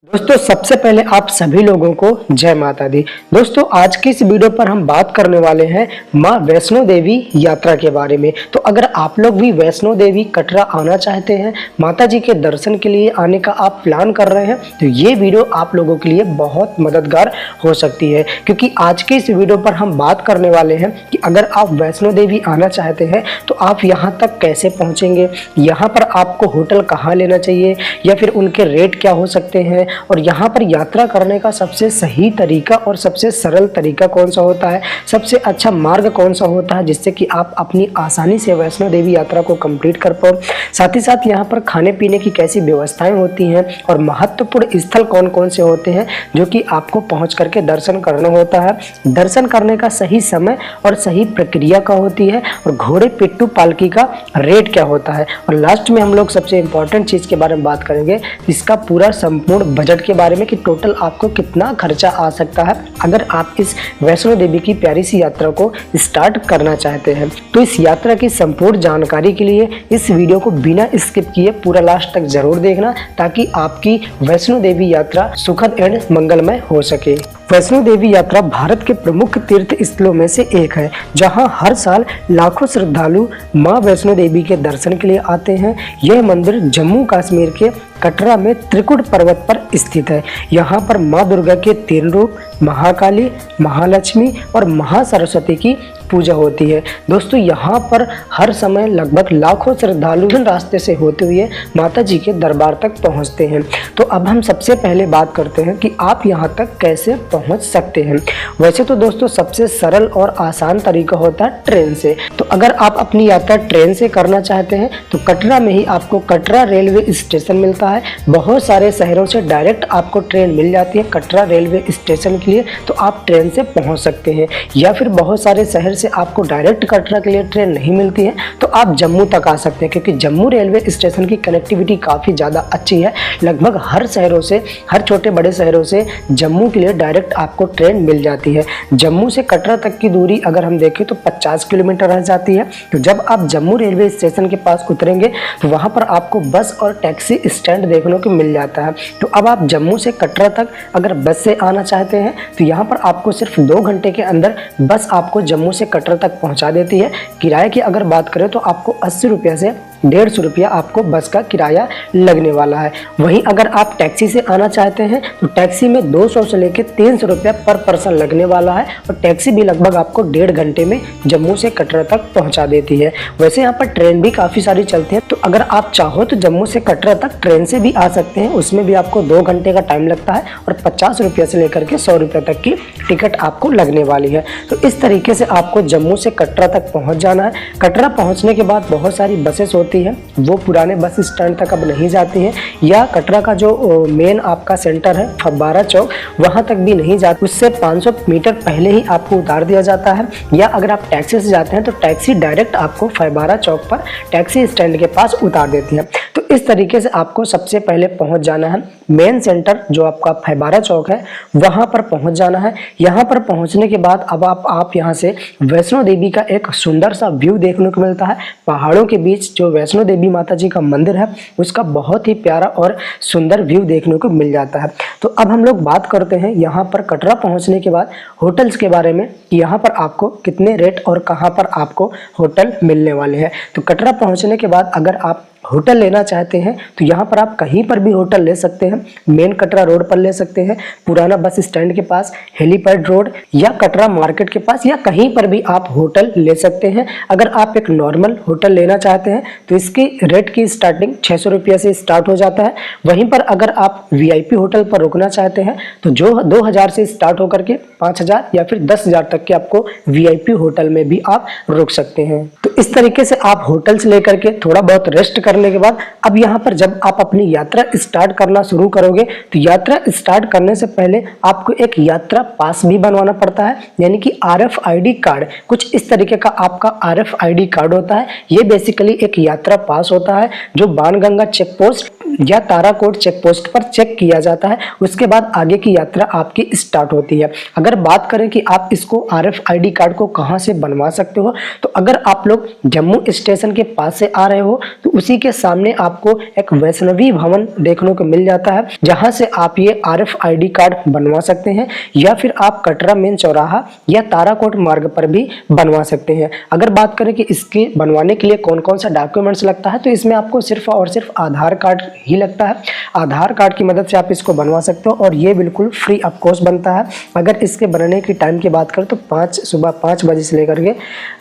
दोस्तों सबसे पहले आप सभी लोगों को जय माता दी। दोस्तों आज की इस वीडियो पर हम बात करने वाले हैं माँ वैष्णो देवी यात्रा के बारे में। तो अगर आप लोग भी वैष्णो देवी कटरा आना चाहते हैं, माता जी के दर्शन के लिए आने का आप प्लान कर रहे हैं, तो ये वीडियो आप लोगों के लिए बहुत मददगार हो सकती है। क्योंकि आज के इस वीडियो पर हम बात करने वाले हैं कि अगर आप वैष्णो देवी आना चाहते हैं तो आप यहाँ तक कैसे पहुँचेंगे, यहाँ पर आपको होटल कहाँ लेना चाहिए या फिर उनके रेट क्या हो सकते हैं, और यहाँ पर यात्रा करने का सबसे सही तरीका और सबसे सरल तरीका कौन सा होता है, सबसे अच्छा मार्ग कौन सा होता है जिससे कि आप अपनी आसानी से वैष्णो देवी यात्रा को कंप्लीट कर पाओ। साथ ही साथ यहाँ पर खाने पीने की कैसी व्यवस्थाएं होती हैं और महत्वपूर्ण स्थल कौन कौन से होते हैं जो कि आपको पहुँच करके दर्शन करना होता है। दर्शन करने का सही समय और सही प्रक्रिया क्या होती है, और घोड़े पिट्ठू पालकी का रेट क्या होता है, और लास्ट में हम लोग सबसे इम्पोर्टेंट चीज़ के बारे में बात करेंगे, इसका पूरा संपूर्ण बजट के बारे में कि टोटल आपको कितना खर्चा आ सकता है अगर आप इस वैष्णो देवी की प्यारी सी यात्रा को स्टार्ट करना चाहते हैं। तो इस यात्रा की संपूर्ण जानकारी के लिए इस वीडियो को बिना स्किप किए पूरा लास्ट तक जरूर देखना, ताकि आपकी वैष्णो देवी यात्रा सुखद एंड मंगलमय हो सके। वैष्णो देवी यात्रा भारत के प्रमुख तीर्थ स्थलों में से एक है, जहां हर साल लाखों श्रद्धालु मां वैष्णो देवी के दर्शन के लिए आते हैं। यह मंदिर जम्मू कश्मीर के कटरा में त्रिकुट पर्वत पर स्थित है। यहाँ पर मां दुर्गा के 3 रूप महाकाली, महालक्ष्मी और महासरस्वती की पूजा होती है। दोस्तों यहाँ पर हर समय लगभग लाखों श्रद्धालु रास्ते से होते हुए माता जी के दरबार तक पहुँचते हैं। तो अब हम सबसे पहले बात करते हैं कि आप यहाँ तक कैसे पहुँच सकते हैं। वैसे तो दोस्तों सबसे सरल और आसान तरीका होता है ट्रेन से। तो अगर आप अपनी यात्रा ट्रेन से करना चाहते हैं तो कटरा में ही आपको कटरा रेलवे स्टेशन मिलता है। बहुत सारे शहरों से डायरेक्ट आपको ट्रेन मिल जाती है कटरा रेलवे स्टेशन के लिए, तो आप ट्रेन से पहुँच सकते हैं। या फिर बहुत सारे शहर से आपको डायरेक्ट कटरा के लिए ट्रेन नहीं मिलती है तो आप जम्मू तक आ सकते हैं, क्योंकि जम्मू रेलवे स्टेशन की कनेक्टिविटी काफ़ी ज़्यादा अच्छी है। लगभग हर शहरों से, हर छोटे बड़े शहरों से जम्मू के लिए डायरेक्ट आपको ट्रेन मिल जाती है। जम्मू से कटरा तक की दूरी अगर हम देखें तो 50 किलोमीटर रह जाती है। तो जब आप जम्मू रेलवे स्टेशन के पास उतरेंगे तो वहाँ पर आपको बस और टैक्सी स्टैंड देखने को मिल जाता है। तो अब आप जम्मू से कटरा तक अगर बस से आना चाहते हैं तो यहाँ पर आपको सिर्फ 2 घंटे के अंदर बस आपको जम्मू से कटरा तक पहुंचा देती है। किराए की अगर बात करें तो आपको 80 रुपये से 150 रुपया आपको बस का किराया लगने वाला है। वहीं अगर आप टैक्सी से आना चाहते हैं तो टैक्सी में 200 से लेकर 300 रुपया पर पर्सन लगने वाला है, और टैक्सी भी लगभग आपको 1.5 घंटे में जम्मू से कटरा तक पहुंचा देती है। वैसे यहाँ पर ट्रेन भी काफ़ी सारी चलती है, तो अगर आप चाहो तो जम्मू से कटरा तक ट्रेन से भी आ सकते हैं। उसमें भी आपको 2 घंटे का टाइम लगता है और 50 रुपये से लेकर के 100 रुपये तक की टिकट आपको लगने वाली है। तो इस तरीके से आपको जम्मू से कटरा तक पहुँच जाना है। कटरा पहुँचने के बाद बहुत सारी बसेस होती है, वो पुराने बस स्टैंड तक अब नहीं जाती है, या कटरा का जो मेन आपका सेंटर है फब्बारा चौक, वहाँ तक भी नहीं जाती। उससे 500 मीटर पहले ही आपको उतार दिया जाता है। या अगर आप टैक्सी से जाते हैं तो टैक्सी डायरेक्ट आपको फब्बारा चौक पर टैक्सी स्टैंड के पास उतार देती है। तो इस तरीके से आपको सबसे पहले पहुँच जाना है मेन सेंटर जो आपका फब्बारा चौक है, वहाँ पर पहुँच जाना है। यहाँ पर पहुँचने के बाद अब आप यहाँ से वैष्णो देवी का एक सुंदर सा व्यू देखने को मिलता है। पहाड़ों के बीच जो वैष्णो देवी माता जी का मंदिर है उसका बहुत ही प्यारा और सुंदर व्यू देखने को मिल जाता है। तो अब हम लोग बात करते हैं यहाँ पर कटरा पहुँचने के बाद होटल्स के बारे में, कि यहाँ पर आपको कितने रेट और कहाँ पर आपको होटल मिलने वाले हैं। तो कटरा पहुँचने के बाद अगर आप होटल लेना चाहते हैं तो यहाँ पर आप कहीं पर भी होटल ले सकते हैं। मेन कटरा रोड पर ले सकते हैं, पुराना बस स्टैंड के पास, हेलीपैड रोड, या कटरा मार्केट के पास, या कहीं पर भी आप होटल ले सकते हैं। अगर आप एक नॉर्मल होटल लेना चाहते हैं तो इसकी रेट की स्टार्टिंग 600 रुपये से स्टार्ट हो जाता है। वहीं पर अगर आप VIP होटल पर रुकना चाहते हैं तो जो 2000 से स्टार्ट होकर के 5000 या फिर 10,000 तक के आपको VIP होटल में भी आप रुक सकते हैं। तो इस तरीके से आप होटल्स लेकर के थोड़ा बहुत रेस्ट करने के बाद अब यहाँ पर जब आप अपनी यात्रा स्टार्ट करना शुरू करोगे तो यात्रा स्टार्ट करने से पहले आपको एक यात्रा पास भी बनवाना पड़ता है, यानी कि RFID कार्ड। कुछ इस तरीके का आपका RFID कार्ड होता है। ये बेसिकली एक यात्रा पास होता है जो बाणगंगा चेक पोस्ट या ताराकोट चेक पोस्ट पर चेक किया जाता है। उसके बाद आगे की यात्रा आपकी स्टार्ट होती है। अगर बात करें कि आप इसको RFID कार्ड को कहां से बनवा सकते हो, तो अगर आप लोग जम्मू स्टेशन के पास से आ रहे हो तो उसी के सामने आपको एक वैष्णवी भवन देखने को मिल जाता है, जहां से आप ये RFID कार्ड बनवा सकते हैं, या फिर आप कटरा मेन चौराहा या ताराकोट मार्ग पर भी बनवा सकते हैं। अगर बात करें कि इसके बनवाने के लिए कौन कौन सा डॉक्यूमेंट्स लगता है, तो इसमें आपको सिर्फ और सिर्फ आधार कार्ड ही लगता है। आधार कार्ड की मदद से आप इसको बनवा सकते हो और ये बिल्कुल फ्री ऑफ कॉस्ट बनता है। अगर इसके बनने की टाइम की बात करें तो सुबह 5 बजे से लेकर के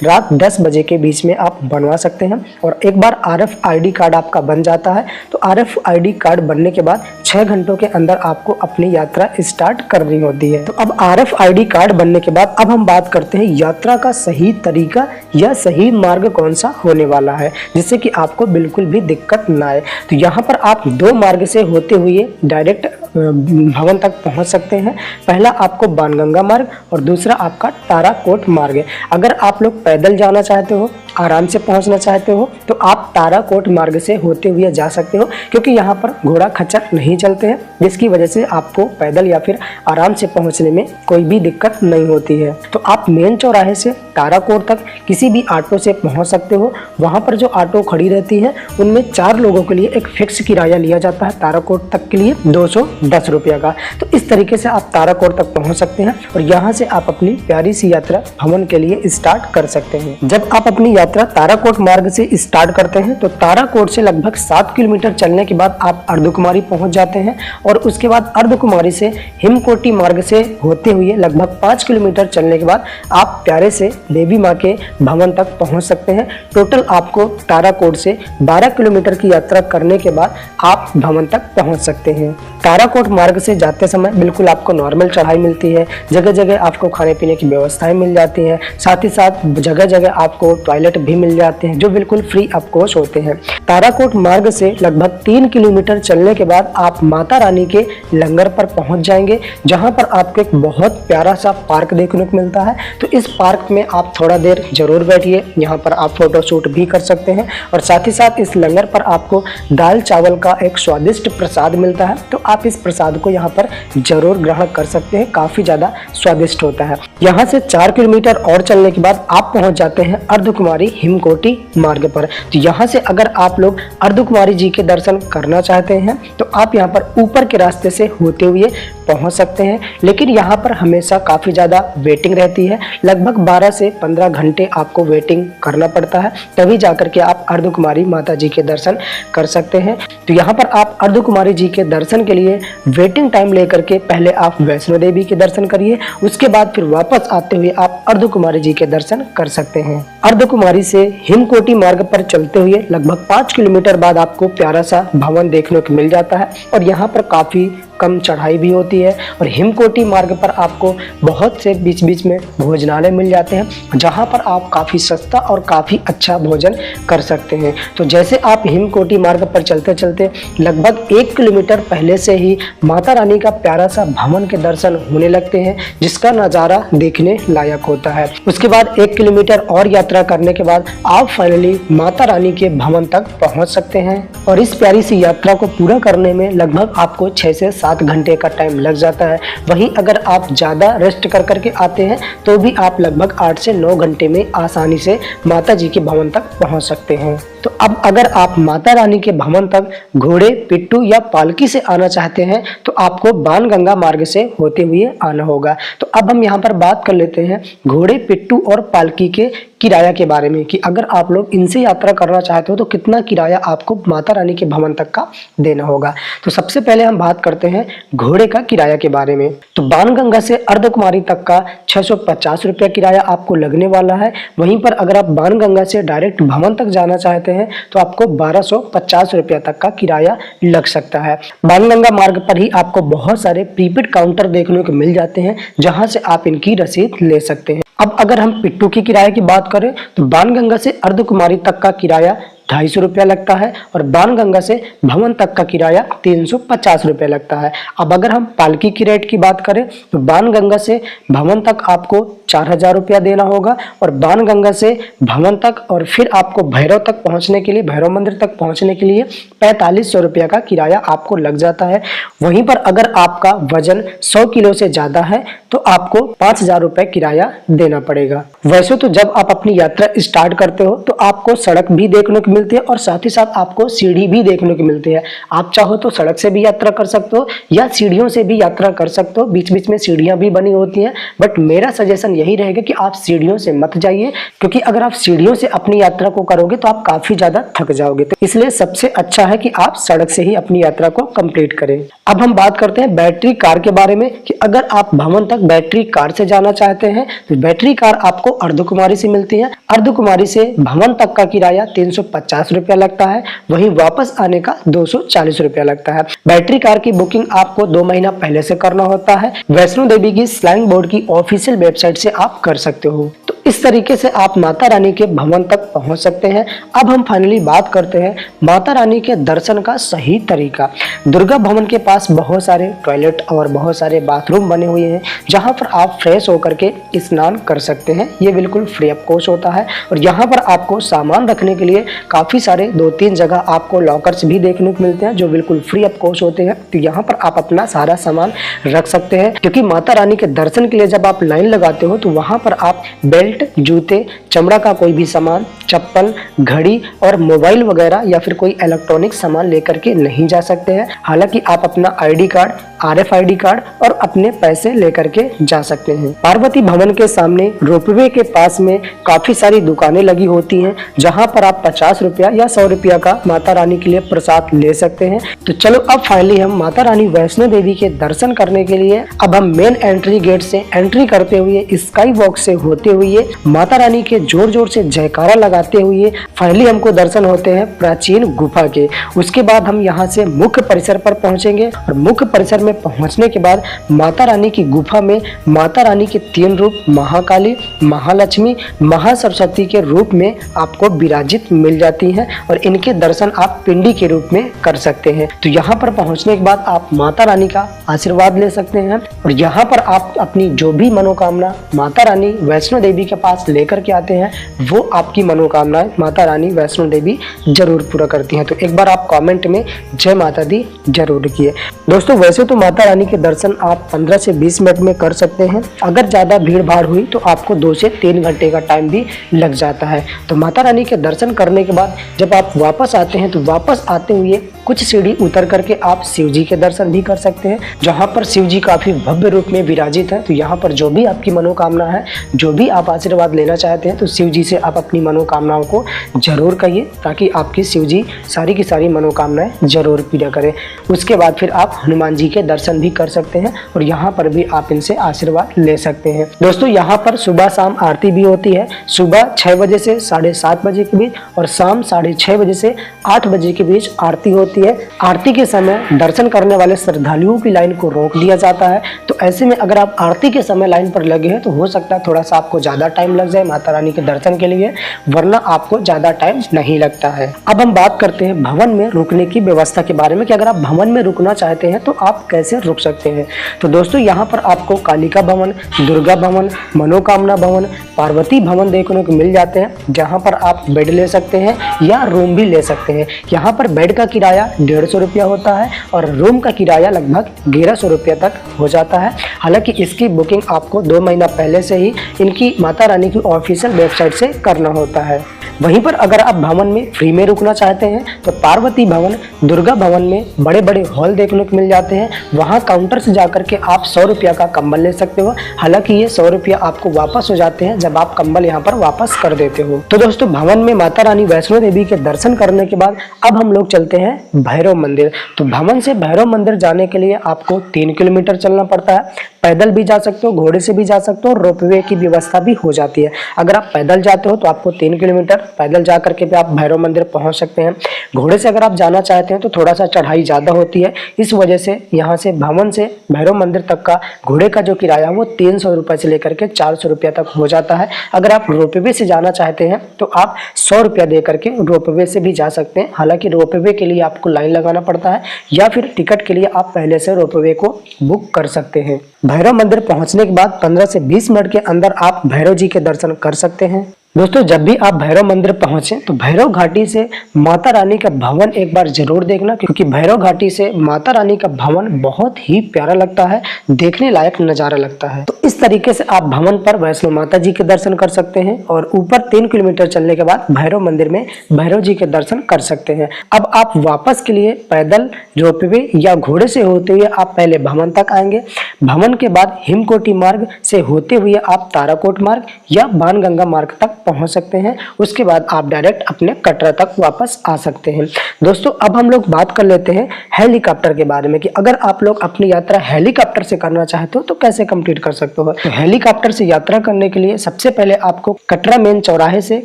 रात 10 बजे के बीच में आप बनवा सकते हैं। और एक बार RFID कार्ड आपका बन जाता है तो RFID कार्ड बनने के बाद 6 घंटों के अंदर आपको अपनी यात्रा स्टार्ट करनी होती है। तो अब RFID कार्ड बनने के बाद अब हम बात करते हैं यात्रा का सही तरीका या सही मार्ग कौन सा होने वाला है, जिससे कि आपको बिल्कुल भी दिक्कत ना आए। तो यहाँ पर आप 2 मार्ग से होते हुए डायरेक्ट भवन तक पहुंच सकते हैं। पहला आपको बाणगंगा मार्ग और दूसरा आपका ताराकोट मार्ग है। अगर आप लोग पैदल जाना चाहते हो, आराम से पहुंचना चाहते हो, तो आप ताराकोट मार्ग से होते हुए जा सकते हो, क्योंकि यहाँ पर घोड़ा खच्चर नहीं चलते हैं, जिसकी वजह से आपको पैदल या फिर आराम से पहुंचने में कोई भी दिक्कत नहीं होती है। तो आप मेन चौराहे से ताराकोट तक किसी भी ऑटो से पहुंच सकते हो। वहां पर जो ऑटो खड़ी रहती है उनमें 4 लोगों के लिए एक फिक्स किराया लिया जाता है ताराकोट तक के लिए 210 रुपया का। तो इस तरीके से आप ताराकोट तक पहुंच सकते हैं और यहाँ से आप अपनी प्यारी सी यात्रा भवन के लिए स्टार्ट कर सकते हैं। जब आप अपनी यात्रा ताराकोट मार्ग से स्टार्ट करते हैं तो ताराकोट से लगभग 7 किलोमीटर चलने के बाद आप अर्धकुमारी पहुंच जाते हैं और उसके बाद अर्धकुमारी से हिमकोटी मार्ग से होते हुए लगभग 5 किलोमीटर चलने के बाद आप प्यारे से देवी माँ के भवन तक पहुंच सकते हैं। टोटल आपको ताराकोट से 12 किलोमीटर की यात्रा करने के बाद आप भवन तक पहुंच सकते हैं। ताराकोट मार्ग से जाते समय बिल्कुल आपको नॉर्मल चढ़ाई मिलती है, जगह जगह आपको खाने पीने की व्यवस्थाएं मिल जाती हैं, साथ ही साथ जगह जगह आपको टॉयलेट भी मिल जाते हैं जो बिल्कुल फ्री ऑफ कॉस्ट होते हैं। ताराकोट मार्ग से लगभग 3 किलोमीटर चलने के बाद आप माता रानी के लंगर पर पहुंच जाएंगे, जहां पर आपको एक बहुत प्यारा सा पार्क देखने को मिलता है। तो इस पार्क में आप थोड़ा देर जरूर बैठिए, यहाँ पर आप फोटो शूट भी कर सकते हैं और साथ ही साथ इस लंगर पर आपको दाल चावल का एक स्वादिष्ट प्रसाद मिलता है। तो आप इस प्रसाद को यहाँ पर जरूर ग्रहण कर सकते हैं, काफी ज्यादा स्वादिष्ट होता है। यहाँ से 4 किलोमीटर और चलने के बाद आप पहुंच जाते हैं अर्धकुमारी हिमकोटी मार्ग पर। तो यहाँ से अगर आप लोग अर्धकुमारी जी के दर्शन करना चाहते हैं तो आप यहाँ पर ऊपर के रास्ते से होते हुए पहुंच सकते हैं, लेकिन यहाँ पर हमेशा काफी ज्यादा वेटिंग रहती है। लगभग 12 से 15 घंटे आपको वेटिंग करना पड़ता है, तभी जाकर के आप अर्धकुमारी माता जी के दर्शन कर सकते हैं। तो यहाँ पर आप अर्धकुमारी जी के दर्शन के लिए वेटिंग टाइम लेकर के पहले आप वैष्णो देवी के दर्शन करिए, उसके बाद फिर वापस आते हुए आप अर्धकुमारी जी के दर्शन कर सकते हैं। अर्धकुमारी से हिमकोटी मार्ग पर चलते हुए लगभग 5 किलोमीटर बाद आपको प्यारा सा भवन देखने को मिल जाता है और यहाँ पर काफी कम चढ़ाई भी होती है और हिमकोटी मार्ग पर आपको बहुत से बीच बीच में भोजनालय मिल जाते हैं, जहां पर आप काफ़ी सस्ता और काफ़ी अच्छा भोजन कर सकते हैं। तो जैसे आप हिमकोटी मार्ग पर चलते चलते लगभग 1 किलोमीटर पहले से ही माता रानी का प्यारा सा भवन के दर्शन होने लगते हैं, जिसका नज़ारा देखने लायक होता है। उसके बाद 1 किलोमीटर और यात्रा करने के बाद आप फाइनली माता रानी के भवन तक पहुँच सकते हैं और इस प्यारी सी यात्रा को पूरा करने में लगभग आपको 6 से 7 घंटे का टाइम लग जाता है। वहीं अगर आप ज़्यादा रेस्ट कर करके आते हैं तो भी आप लगभग 8 से 9 घंटे में आसानी से माता जी के भवन तक पहुंच सकते हैं। तो अब अगर आप माता रानी के भवन तक घोड़े, पिट्ठू या पालकी से आना चाहते हैं तो आपको बाणगंगा मार्ग से होते हुए आना होगा। तो अब हम यहाँ पर बात कर लेते हैं घोड़े, पिट्ठू और पालकी के किराया के बारे में कि अगर आप लोग इनसे यात्रा करना चाहते हो तो कितना किराया आपको माता रानी के भवन तक का देना होगा। तो सबसे पहले हम बात करते हैं घोड़े का किराया के बारे में। तो बाणगंगा से अर्धकुमारी तक का 650 रुपया किराया आपको लगने वाला है। वहीं पर अगर आप बाणगंगा से डायरेक्ट भवन तक जाना चाहते हैं तो आपको 1250 रुपया तक का किराया लग सकता है। बाणगंगा मार्ग पर ही आपको बहुत सारे प्रीपेड काउंटर देखने को मिल जाते हैं, जहां से आप इनकी रसीद ले सकते हैं। अब अगर हम पिट्ठू के किराए की बात करें तो बाणगंगा से अर्धकुमारी तक का किराया 250 रुपया लगता है और बाणगंगा से भवन तक का किराया 350 रुपया लगता है। अब अगर हम पालकी की रेट की बात करें तो बाणगंगा से भवन तक आपको 4000 रुपया देना होगा और बाणगंगा से भवन तक और फिर आपको भैरव तक पहुंचने के लिए, भैरव मंदिर तक पहुंचने के लिए 4500 रुपया का किराया आपको लग जाता है। वहीं पर अगर आपका वजन 100 किलो से ज्यादा है तो आपको 5000 रुपए किराया देना पड़ेगा। वैसे तो जब आप अपनी यात्रा स्टार्ट करते हो तो आपको सड़क भी देखने को मिलती है और साथ ही साथ आपको सीढ़ी भी देखने को मिलती है। आप चाहो तो सड़क से भी यात्रा कर सकते हो या सीढ़ियों से भी यात्रा कर सकते हो, बीच बीच में सीढ़ियां भी बनी होती हैं। बट मेरा सजेशन यही रहेगा कि आप सीढ़ियों से मत जाइए, क्योंकि अगर आप सीढ़ियों से अपनी यात्रा को करोगे तो आप काफी ज्यादा थक जाओगे। तो इसलिए सबसे अच्छा है कि आप सड़क से ही अपनी यात्रा को कंप्लीट करें। अब हम बात करते हैं बैटरी कार के बारे में कि अगर आप भवन तक बैटरी कार से जाना चाहते हैं तो बैटरी कार आपको अर्धकुमारी से मिलती है। अर्धकुमारी से भवन तक का किराया 350 रुपया लगता है, वहीं वापस आने का 240 रुपया लगता है। बैटरी कार की बुकिंग आपको 2 महीना पहले से करना होता है। वैष्णो देवी की स्लाइंग बोर्ड की ऑफिशियल वेबसाइट से आप कर सकते हो। तो इस तरीके से आप माता रानी के भवन तक पहुंच सकते हैं। अब हम फाइनली बात करते हैं माता रानी के दर्शन का सही तरीका। दुर्गा भवन के पास बहुत सारे टॉयलेट और बहुत सारे बाथरूम बने हुए हैं जहां पर आप फ्रेश होकर के स्नान कर सकते हैं। ये बिल्कुल फ्री ऑफ कॉस्ट होता है और यहाँ पर आपको सामान रखने के लिए काफी सारे 2-3 जगह आपको लॉकर्स भी देखने को मिलते हैं जो बिल्कुल फ्री ऑफ कॉस्ट होते हैं। तो यहाँ पर आप अपना सारा सामान रख सकते हैं, क्योंकि माता रानी के दर्शन के लिए जब आप लाइन लगाते हो तो वहां पर आप बेल्ट, जूते, चमड़ा का कोई भी सामान, चप्पल, घड़ी और मोबाइल वगैरह या फिर कोई इलेक्ट्रॉनिक सामान लेकर के नहीं जा सकते हैं। हालांकि आप अपना आईडी कार्ड, RFID कार्ड और अपने पैसे लेकर के जा सकते हैं। पार्वती भवन के सामने रोपवे के पास में काफी सारी दुकानें लगी होती हैं जहां पर आप 50 रुपया या 100 रुपया का माता रानी के लिए प्रसाद ले सकते हैं। तो चलो अब फाइनली हम माता रानी वैष्णो देवी के दर्शन करने के लिए अब हम मेन एंट्री गेट से एंट्री करते हुए स्काई वॉक से होते हुए माता रानी के जोर जोर से जयकारा लगाते हुए फाइनली हमको दर्शन होते हैं प्राचीन गुफा के। उसके बाद हम यहाँ से मुख्य परिसर पर पहुंचेंगे और मुख्य परिसर में पहुंचने के बाद माता रानी की गुफा में माता रानी के 3 रूप महाकाली, महालक्ष्मी, महासरस्वती के रूप में आपको विराजित मिल जाती हैं और इनके दर्शन आप पिंडी के रूप में कर सकते हैं। तो यहाँ पर पहुंचने के बाद आप माता रानी का आशीर्वाद ले सकते हैं और यहाँ पर आप अपनी जो भी मनोकामना माता रानी वैष्णो देवी के पास लेकर के आते हैं वो आपकी मनोकामनाएं माता रानी वैष्णो देवी जरूर पूरा करती हैं। तो एक बार आप कमेंट में जय माता दी जरूर किए। दोस्तों वैसे तो माता रानी के दर्शन आप 15 से 20 मिनट में कर सकते हैं। अगर ज्यादा भीड़ भाड़ हुई तो आपको 2 से 3 घंटे का टाइम भी लग जाता है। तो माता रानी के दर्शन करने के बाद जब आप वापस आते हैं तो वापस आते हुए कुछ सीढ़ी उतर करके आप शिव जी के दर्शन भी कर सकते हैं, जहां पर शिव जी काफी भव्य रूप में विराजित है। तो यहाँ पर जो भी आपकी मनोकामना है, जो भी आप आशीर्वाद लेना चाहते हैं, तो शिव जी से आप अपनी मनोकामनाओं को जरूर कहिए ताकि आपकी शिव जी सारी की सारी मनोकामनाएं जरूर पूरा करें। उसके बाद फिर आप हनुमान जी के दर्शन भी कर सकते हैं और यहाँ पर भी आप इनसे आशीर्वाद ले सकते हैं। दोस्तों यहाँ पर सुबह शाम आरती भी होती है, सुबह 6 बजे से 7:30 बजे के बीच और शाम 6:30 बजे से 8 बजे के बीच आरती होती है। आरती के समय दर्शन करने वाले श्रद्धालुओं की लाइन को रोक दिया जाता है। तो ऐसे में अगर आप आरती के समय लाइन पर लगे हैं तो हो सकता है थोड़ा सा आपको ज्यादा टाइम लग जाए माता रानी के दर्शन के लिए, वरना आपको ज्यादा टाइम नहीं लगता है। अब हम बात करते हैं भवन में रुकने की व्यवस्था के बारे में कि अगर आप भवन में रुकना चाहते हैं तो आप कैसे रुक सकते हैं। तो दोस्तों यहाँ पर आपको कालिका भवन, दुर्गा भवन, मनोकामना भवन, पार्वती भवन देखने को मिल जाते हैं, जहाँ पर आप बेड ले सकते हैं या रूम भी ले सकते हैं। यहाँ पर बेड का किराया 150 रुपया होता है और रूम का किराया लगभग 1100 रुपया तक हो जाता है। हालांकि इसकी बुकिंग आपको 2 महीना पहले से ही इनकी माता रानी की ऑफिशियल वेबसाइट से करना होता है। वहीं पर अगर आप भवन में फ्री में रुकना चाहते हैं तो पार्वती भवन, दुर्गा भवन में बड़े बड़े हॉल देखने को मिल जाते हैं। वहां काउंटर से जाकर के आप 100 रुपया का कंबल ले सकते हो। हालांकि ये 100 रुपया आपको वापस हो जाते हैं जब आप कंबल यहाँ पर वापस कर देते हो। तो दोस्तों भवन में माता रानी वैष्णो देवी के दर्शन करने के बाद अब हम लोग चलते हैं भैरव मंदिर। तो भवन से भैरव मंदिर जाने के लिए आपको 3 किलोमीटर चलना पड़ता है। पैदल भी जा सकते हो, घोड़े से भी जा सकते हो, रोपवे की व्यवस्था भी हो हो जाती है। अगर आप पैदल जाते हो तो आपको 3 किलोमीटर पैदल जा करके भी आप भैरव मंदिर पहुंच सकते हैं। घोड़े से अगर आप जाना चाहते हैं तो थोड़ा सा चढ़ाई ज़्यादा होती है, इस वजह से यहाँ से भवन से भैरव मंदिर तक का घोड़े का जो किराया वो 300 रुपये से लेकर के 400 रुपया तक हो जाता है। अगर आप रोपवे से जाना चाहते हैं तो आप 100 रुपया दे करके रोपवे से भी जा सकते हैं। हालांकि रोपवे के लिए आपको लाइन लगाना पड़ता है या फिर टिकट के लिए आप पहले से रोपवे को बुक कर सकते हैं। भैरव मंदिर पहुंचने के बाद 15 से 20 मिनट के अंदर आप भैरव जी के दर्शन कर सकते हैं। दोस्तों, जब भी आप भैरव मंदिर पहुंचे तो भैरव घाटी से माता रानी का भवन एक बार जरूर देखना, क्योंकि भैरव घाटी से माता रानी का भवन बहुत ही प्यारा लगता है, देखने लायक नजारा लगता है। तो इस तरीके से आप भवन पर वैष्णो माता जी के दर्शन कर सकते हैं और ऊपर 3 किलोमीटर चलने के बाद भैरव मंदिर में भैरव जी के दर्शन कर सकते हैं। अब आप वापस के लिए पैदल, रोपवे या घोड़े से होते हुए आप पहले भवन तक आएंगे। भवन के बाद हिमकोटी मार्ग से होते हुए आप ताराकोट मार्ग या बाणगंगा मार्ग तक पहुंच सकते हैं। उसके बाद आप डायरेक्ट अपने कटरा तक वापस आ सकते हैं। दोस्तों, अब हम लोग बात कर लेते हैं हेलीकॉप्टर के बारे में कि अगर आप लोग अपनी यात्रा हेलीकॉप्टर से करना चाहते हो तो कैसे कंप्लीट कर सकते हो। तो हेलीकॉप्टर से यात्रा करने के लिए सबसे पहले आपको कटरा मेन चौराहे से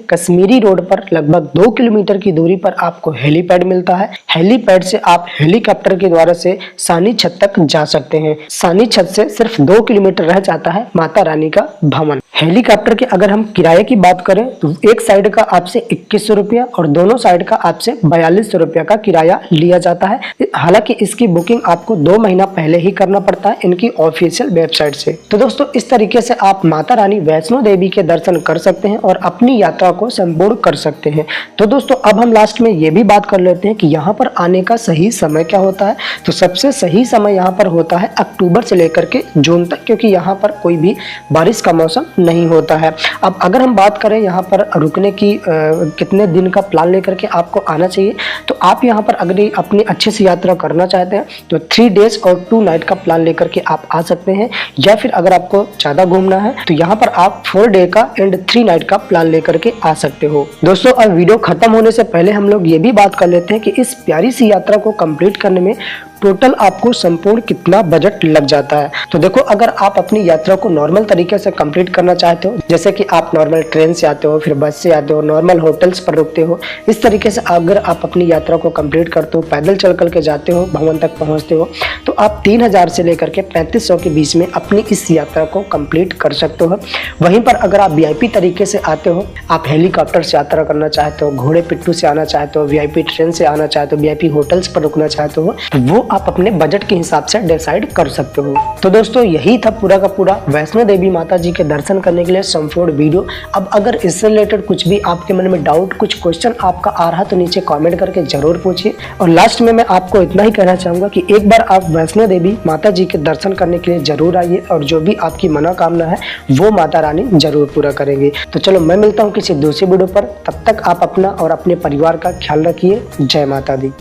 कश्मीरी रोड पर लगभग 2 किलोमीटर की दूरी पर आपको हेलीपैड मिलता है। हेलीपैड से आप हेलीकॉप्टर के द्वारा से सानी छत तक जा सकते हैं। सानी छत से सिर्फ 2 किलोमीटर रह जाता है माता रानी का भवन। हेलीकॉप्टर के अगर हम किराए की बात करें तो एक साइड का आपसे 2100 रुपया और दोनों साइड का आपसे 4200 रुपया का किराया लिया जाता है। हालांकि इसकी बुकिंग आपको 2 महीना पहले ही करना पड़ता है इनकी ऑफिशियल वेबसाइट से। तो दोस्तों, इस तरीके से आप माता रानी वैष्णो देवी के दर्शन कर सकते हैं और अपनी यात्रा को संपूर्ण कर सकते हैं। तो दोस्तों, अब हम लास्ट में ये भी बात कर लेते हैं कि यहाँ पर आने का सही समय क्या होता है। तो सबसे सही समय यहाँ पर होता है अक्टूबर से लेकर के जून तक, क्योंकि यहाँ पर कोई भी बारिश का मौसम नहीं होता है। अब अगर हम बात करें यहाँ पर रुकने की कितने दिन का प्लान लेकर के आपको आना चाहिए, तो आप यहाँ पर अगर अपनी अच्छे से यात्रा करना चाहते हैं तो 3 डेज और 2 नाइट का प्लान लेकर के आप आ सकते हैं। या फिर अगर आपको ज़्यादा घूमना है तो यहाँ पर आप 4 डे का एंड 3 नाइट का प्लान लेकर के आ सकते हो। दोस्तों, अब वीडियो खत्म होने से पहले हम लोग ये भी बात कर लेते हैं कि इस प्यारी सी यात्रा को कंप्लीट करने में टोटल आपको संपूर्ण कितना बजट लग जाता है। तो देखो, अगर आप अपनी यात्रा को नॉर्मल तरीके से कंप्लीट करना चाहते हो, जैसे कि आप नॉर्मल ट्रेन से आते हो, फिर बस से आते हो, नॉर्मल होटल्स पर रुकते हो, इस तरीके से अगर आप अपनी यात्रा को कंप्लीट करते हो, पैदल चल कर के जाते हो, भवन तक पहुंचते हो, तो आप 3000 से लेकर के 3500 के बीच में अपनी इस यात्रा को कंप्लीट कर सकते हो। वहीं पर अगर आप VIP तरीके से आते हो, आप हेलीकॉप्टर से यात्रा करना चाहते हो, घोड़े पिट्टू से आना चाहते हो, VIP ट्रेन से आना चाहते हो, VIP होटल्स पर रुकना चाहते हो, तो वो आप अपने बजट के हिसाब से डिसाइड कर सकते हो। तो दोस्तों, यही था पूरा का पूरा वैष्णो देवी माता जी के दर्शन करने के लिए संपूर्ण वीडियो। अब अगर इससे रिलेटेड कुछ भी आपके मन में डाउट, कुछ क्वेश्चन आपका आ रहा तो नीचे कमेंट करके जरूर पूछिए। और लास्ट में मैं आपको इतना ही कहना चाहूंगा कि एक बार आप वैष्णो देवी माता जी के दर्शन करने के लिए जरूर आइए और जो भी आपकी मनोकामना है वो माता रानी जरूर पूरा करेंगे। तो चलो, मैं मिलता हूँ किसी दूसरी वीडियो पर। तब तक आप अपना और अपने परिवार का ख्याल रखिए। जय माता दी।